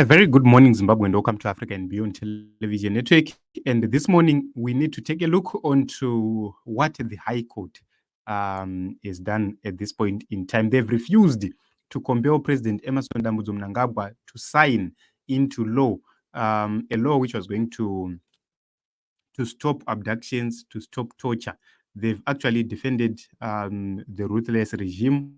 A very good morning, Zimbabwe, and welcome to Africa and Beyond Television Network. And this morning, we need to take a look onto what the High Court has done at this point in time. They've refused to compel President Emmerson Mnangagwa to sign into law a law which was going to stop abductions, to stop torture. They've actually defended the ruthless regime,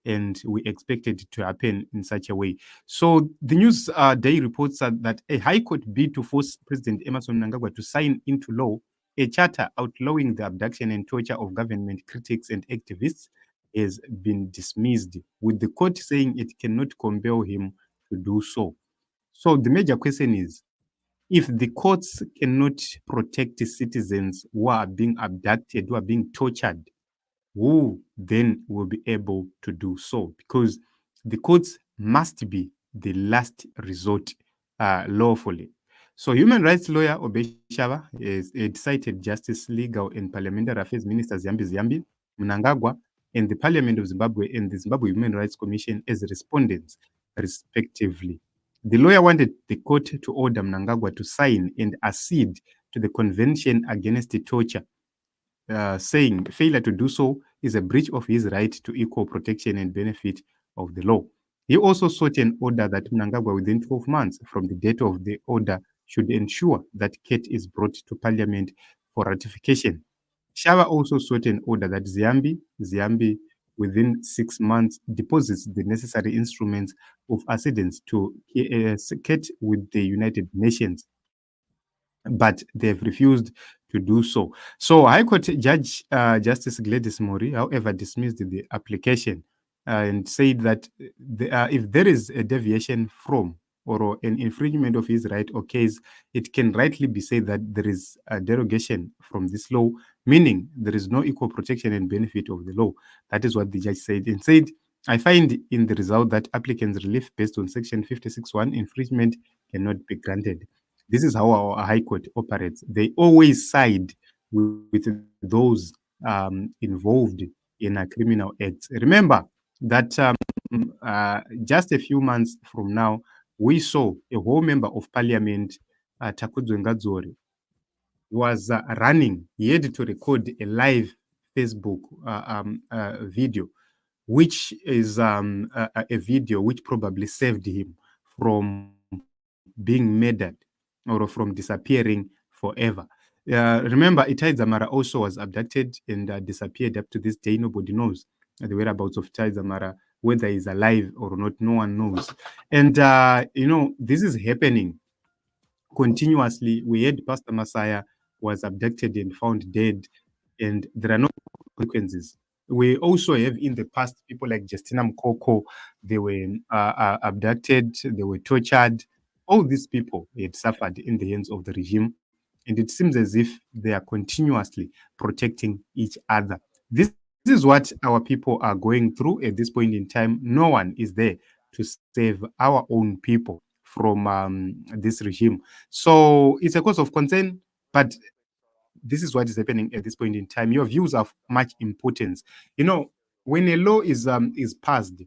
and we expect it to happen in such a way. So the news day reports that a High Court bid to force President Emmerson Mnangagwa to sign into law a charter outlawing the abduction and torture of government critics and activists has been dismissed, with the court saying it cannot compel him to do so. So the major question is, if the courts cannot protect the citizens who are being abducted, who are being tortured, who then will be able to do so? Because the courts must be the last resort lawfully. So human rights lawyer Obeshaba is cited Justice, Legal and Parliamentary Affairs Minister Ziyambi Mnangagwa and the Parliament of Zimbabwe and the Zimbabwe Human Rights Commission as respondents, respectively. The lawyer wanted the court to order Mnangagwa to sign and accede to the Convention Against Torture, saying failure to do so is a breach of his right to equal protection and benefit of the law. He also sought an order that Mnangagwa, within 12 months from the date of the order, should ensure that Kate is brought to Parliament for ratification. Shaba also sought an order that Ziyambi, within 6 months, deposits the necessary instruments of accedance to Kate with the United Nations, but they've refused to do so. So High Court Judge Justice Gladys Mori, however, dismissed the application and said that if there is a deviation from or an infringement of his right occurs, it can rightly be said that there is a derogation from this law, meaning there is no equal protection and benefit of the law. That is what the judge said, and said, I find in the result that applicants' relief based on Section 56(1) infringement cannot be granted. This is how our High Court operates. They always side with those involved in a criminal act. Remember that just a few months from now, we saw a whole member of parliament, Takudzo Ngadzori, was running. He had to record a live Facebook video, which is a video which probably saved him from being murdered or from disappearing forever. Remember, Itai Dzamara also was abducted and disappeared. Up to this day, nobody knows the whereabouts of Itai Dzamara, whether he's alive or not, no one knows. And, this is happening continuously. We had Pastor Messiah was abducted and found dead, and there are no consequences. We also have in the past people like Justina Mkoko. They were abducted, they were tortured. All these people had suffered in the hands of the regime, and it seems as if they are continuously protecting each other. This is what our people are going through at this point in time. No one is there to save our own people from this regime. So it's a cause of concern, but this is what is happening at this point in time. Your views are of much importance. When a law is passed,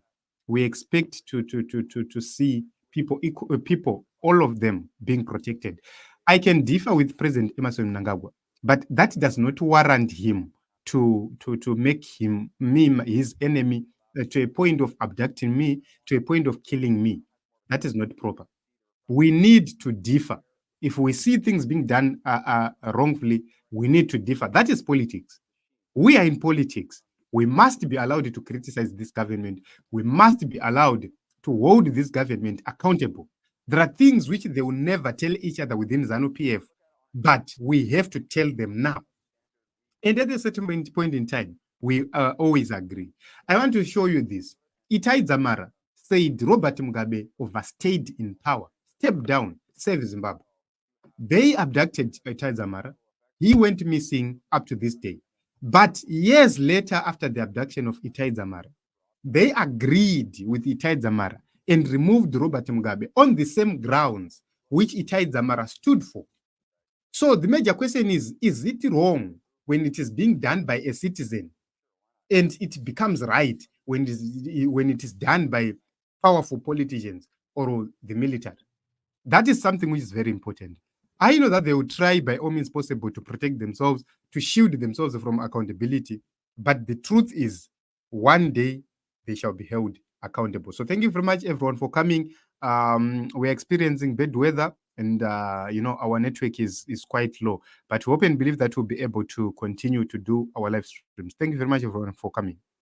we expect to see people, all of them being protected. I can differ with President Emmerson Mnangagwa, but that does not warrant him to make me his enemy, to a point of abducting me, to a point of killing me. That is not proper. We need to differ. If we see things being done wrongfully, we need to differ. That is politics. We are in politics. We must be allowed to criticize this government. We must be allowed to hold this government accountable. There are things which they will never tell each other within ZANU-PF, but we have to tell them now. And at a certain point in time, we always agree. I want to show you this. Itai Dzamara said Robert Mugabe overstayed in power, stepped down, saved Zimbabwe. They abducted Itai Dzamara. He went missing up to this day. But years later, after the abduction of Itai Dzamara, they agreed with Itai Dzamara and removed Robert Mugabe on the same grounds which Itai Dzamara stood for. So the major question is it wrong when it is being done by a citizen, and it becomes right when it is done by powerful politicians? or the military. That is something which is very important. I know that they will try by all means possible to protect themselves, to shield themselves from accountability. But the truth is, one day they shall be held accountable. So thank you very much, everyone, for coming. We're experiencing bad weather, and our network is quite low. But we hope and believe that we'll be able to continue to do our live streams. Thank you very much, everyone, for coming.